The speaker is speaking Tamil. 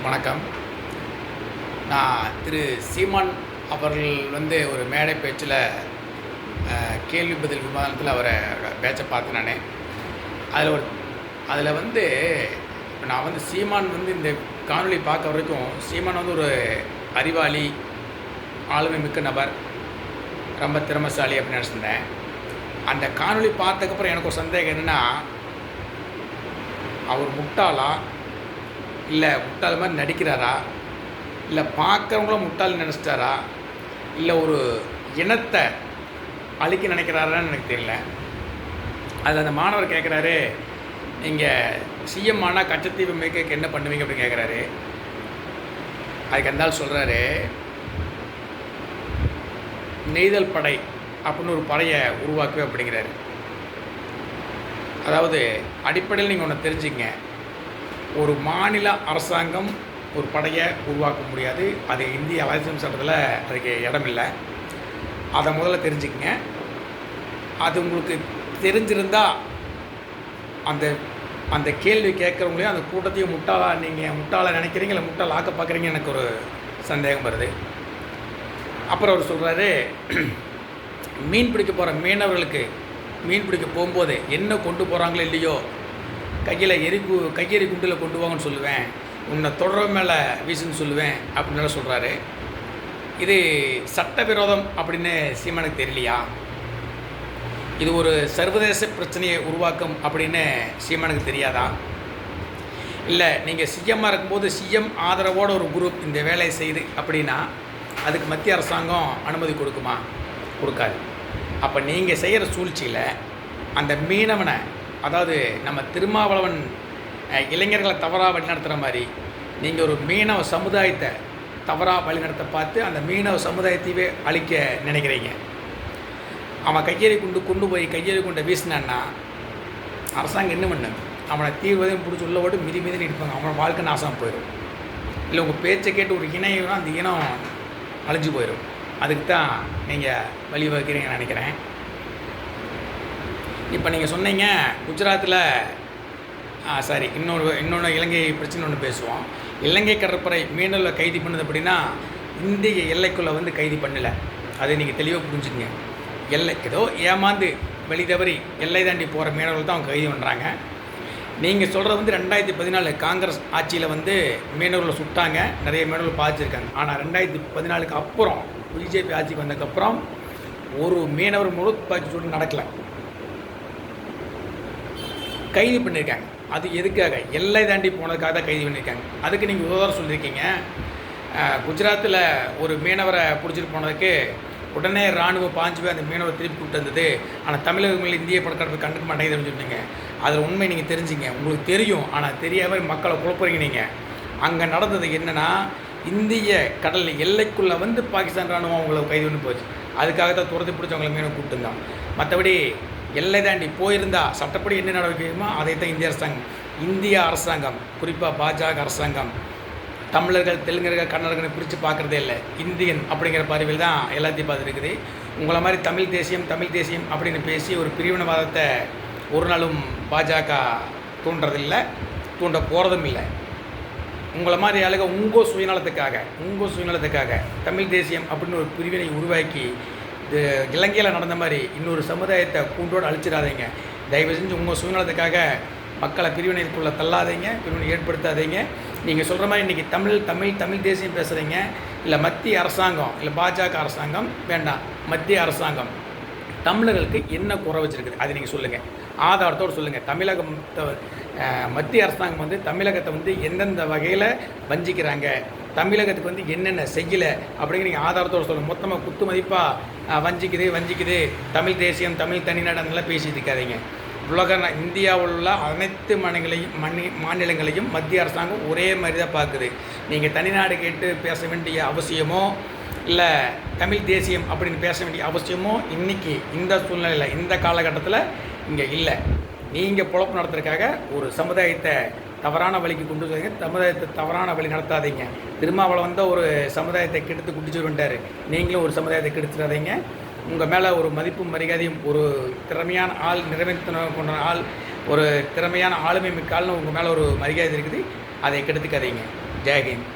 வணக்கம். நான் திரு சீமான் அவர்கள் ஒரு மேடை பேச்சில் கேள்வி பதில் விவாதத்தில் அவரை பேச்சை பார்த்தேன் நான். அதில் நான் சீமான் இந்த காணொளி பார்க்க வரைக்கும் சீமான் ஒரு அறிவாளி, ஆளுமை மிக்க நபர், ரொம்ப திறமைசாலி அப்படின்னு நினச்சிருந்தேன். அந்த காணொளி பார்த்ததுக்கப்புறம் எனக்கு ஒரு சந்தேகம் என்னென்னா, அவர் முட்டாளா, இல்லை முட்டாள் மாதிரி நடிக்கிறாரா, இல்லை பார்க்குறவங்களும் முட்டாள் நினச்சிட்டாரா, இல்லை ஒரு இனத்தை அழிக்க நினைக்கிறாரான்னு எனக்கு தெரியல. அதில் அந்த மாணவர் கேட்குறாரு, நீங்கள் சிஎம் ஆனால் கச்சத்தீவு மேய்க்க என்ன பண்ணுவீங்க அப்படின்னு கேட்குறாரு. அதுக்கு அந்த ஆள் சொல்கிறாரு, நெய்தல் படை அப்படின்னு ஒரு படையை உருவாக்குவேன் அப்படிங்கிறாரு. அதாவது அடிப்படையில் நீங்கள் ஒன்று தெரிஞ்சுங்க, ஒரு மாநில அரசாங்கம் ஒரு படையை உருவாக்க முடியாது. அது இந்திய அரசியல் சட்டத்தில் அதுக்கு இடமில்லை. அதை முதல்ல தெரிஞ்சுக்கங்க. அது உங்களுக்கு தெரிஞ்சிருந்தால் அந்த அந்த கேள்வி கேட்குறவங்களையும் அந்த கூட்டத்தையும் நீங்கள் முட்டாளாக நினைக்கிறீங்க, இல்லை முட்டாள் ஆக்க பார்க்குறீங்க, எனக்கு ஒரு சந்தேகம் வருது. அப்புறம் அவர் சொல்கிறாரு, மீன் பிடிக்க போகிற மீனவர்களுக்கு மீன் பிடிக்க போகும்போது என்ன கொண்டு போகிறாங்களோ இல்லையோ, கையெறி குண்டில் கொண்டு வாங்கன்னு சொல்லுவேன், உன்னை தொடர மேலே வீசுன்னு சொல்லுவேன் அப்படின்னு சொல்கிறாரு. இது சட்டவிரோதம் அப்படின்னு சீமானுக்கு தெரியலையா? இது ஒரு சர்வதேச பிரச்சனையை உருவாக்கும் அப்படின்னு சீமானுக்கு தெரியாதா? இல்லை, நீங்கள் சிஎம்மாக இருக்கும்போது சிஎம் ஆதரவோடு ஒரு குரூப் இந்த வேலையை செய்யுது அப்படின்னா அதுக்கு மத்திய அரசாங்கம் அனுமதி கொடுக்குமா? கொடுக்காது. அப்போ நீங்கள் செய்கிற சூழ்ச்சியில் அந்த மீனவனை, அதாவது நம்ம திருமாவளவன் இளைஞர்களை தவறாக வழிநடத்துகிற மாதிரி நீங்கள் ஒரு மீனவ சமுதாயத்தை தவறாக வழிநடத்த பார்த்து அந்த மீனவ சமுதாயத்தையே அழிக்க நினைக்கிறீங்க. அவன் கையெறி கொண்டு வீசினான்னா அரசாங்கம் என்ன பண்ணு? அவனை தீர்வதையும் பிடிச்சி உள்ள போட்டு மிதி நிற்பாங்க. அவன் வாழ்க்கை நாசம் போயிடும். இல்லை உங்கள் பேச்சை கேட்டு ஒரு இணையம் அந்த இனம் அழிஞ்சு போயிடும். அதுக்கு தான் நீங்கள் வழிவகுக்கிறீங்கன்னு நினைக்கிறேன். இப்போ நீங்கள் சொன்னீங்க குஜராத்தில், இன்னொன்று இலங்கை பிரச்சனை ஒன்று பேசுவோம். இலங்கை கடற்படை மீனவர்களை கைது பண்ணுது அப்படின்னா இந்திய எல்லைக்குள்ளே கைது பண்ணலை. அதை நீங்கள் தெளிவாக புரிஞ்சுக்கங்க. ஏதோ ஏமாந்து வெளி தவறி எல்லை தாண்டி போகிற மீனவர்கள் தான் அவங்க கைது பண்ணுறாங்க. நீங்கள் சொல்கிறது 2014 காங்கிரஸ் ஆட்சியில் மீனவர்களை சுட்டாங்க, நிறைய மீனவர்கள் பாதிச்சிருக்காங்க. ஆனால் 2014க்கு அப்புறம் பிஜேபி ஆட்சிக்கு வந்ததுக்கப்புறம் ஒரு மீனவர் முழு துப்பாக்கி சூடு நடக்கலை, கைது பண்ணியிருக்காங்க. அது எதுக்காக? எல்லை தாண்டி போனதுக்காக தான் கைது பண்ணியிருக்காங்க. அதுக்கு நீங்கள் உதாரணம் சொல்லியிருக்கீங்க. குஜராத்தில் ஒரு மீனவரை பிடிச்சிட்டு போனதுக்கு உடனே இராணுவம் பாஞ்சு போய் அந்த மீனவரை திருப்பி கூப்பிட்டு வந்தது. ஆனால் தமிழகங்கள் இந்திய படக்கடப்பை கண்டுக்க மாட்டேங்குதுன்னு சொன்னீங்க. அதில் உண்மை நீங்கள் தெரிஞ்சிங்க. உங்களுக்கு தெரியும், ஆனால் தெரியாமல் மக்களை குழப்பறீங்க. நீங்கள் அங்கே நடந்தது என்னென்னா, இந்திய கடல் எல்லைக்குள்ளே பாகிஸ்தான் இராணுவம் அவங்கள கைது பண்ணி போச்சு. அதுக்காக தான் துரத்தி பிடிச்சி அவங்களை மீனை கூப்பிட்டுருந்தான். மற்றபடி எல்லை தாண்டி போயிருந்தால் சட்டப்படி என்ன நடவடிக்கையுமோ அதை தான் இந்திய அரசாங்கம் குறிப்பாக பாஜக அரசாங்கம் தமிழர்கள், தெலுங்கர்கள், கன்னடர்களை பிரித்து பார்க்குறதே இல்லை. இந்தியன் அப்படிங்கிற பார்வையில் தான் எல்லாத்தையும் பார்த்துருக்குது. உங்களை மாதிரி தமிழ் தேசியம் அப்படின்னு பேசி ஒரு பிரிவினவாதத்தை ஒரு நாளும் பாஜக தூண்டுறதில்லை, தூண்ட போகிறதும் இல்லை. உங்களை மாதிரி ஆளுங்க உங்கள் சுயநலத்துக்காக தமிழ் தேசியம் அப்படின்னு ஒரு பிரிவினை உருவாக்கி இது இலங்கையில் நடந்த மாதிரி இன்னொரு சமுதாயத்தை கூண்டோடு அழிச்சிடாதீங்க. தயவு செஞ்சு உங்கள் சுயநலத்துக்காக மக்களை பிரிவினைக்குள்ளே தள்ளாதீங்க, பிரிவினை ஏற்படுத்தாதீங்க. நீங்கள் சொல்கிற மாதிரி இன்றைக்கி தமிழ் தேசியம் பேசுகிறீங்க. இல்லை மத்திய அரசாங்கம், இல்லை பாஜக அரசாங்கம் வேண்டாம், மத்திய அரசாங்கம் தமிழர்களுக்கு என்ன குறை வச்சுருக்குது அதை நீங்கள் சொல்லுங்கள், ஆதாரத்தோடு சொல்லுங்கள். மத்திய அரசாங்கம் தமிழகத்தை எந்தெந்த வகையில் வஞ்சிக்கிறாங்க, தமிழகத்துக்கு என்னென்ன செய்யலை அப்படிங்கிற நீங்கள் ஆதாரத்தோடு சொல்லுங்கள். மொத்தமாக குத்து மதிப்பாக வஞ்சிக்குது தமிழ் தேசியம், தமிழ் தனிநாடு அதெல்லாம் பேசிட்டு இருக்காதீங்க. இந்தியாவில் உள்ள அனைத்து மாநிலங்களையும் மத்திய அரசாங்கம் ஒரே மாதிரி தான் பார்க்குது. நீங்கள் தனிநாடு கேட்டு பேச வேண்டிய அவசியமோ இல்லை தமிழ் தேசியம் அப்படின்னு பேச வேண்டிய அவசியமோ இன்றைக்கி இந்த சூழ்நிலையில் இந்த காலகட்டத்தில் இங்கே இல்லை. நீங்கள் பொழப்பு நடத்துறதுக்காக ஒரு சமுதாயத்தை தவறான வழிக்கு கொண்டு வருவீங்க, சமுதாயத்தை தவறான வழி நடத்தாதீங்க. திருமாவளவன் ஒரு சமுதாயத்தை கெடுத்து குடிச்சு வந்துட்டார், நீங்களும் ஒரு சமுதாயத்தை கெடுத்துடாதீங்க. உங்கள் மேலே ஒரு மதிப்பும் மரியாதையும், ஒரு திறமையான ஆள், நிறைவேற்றணும் கொண்ட ஆள், ஒரு திறமையான ஆளுமை மிக்க ஆள்னு உங்கள் மேலே ஒரு மரியாதை இருக்குது. அதை கெடுத்துக்காதீங்க. ஜெய்ஹிந்த்.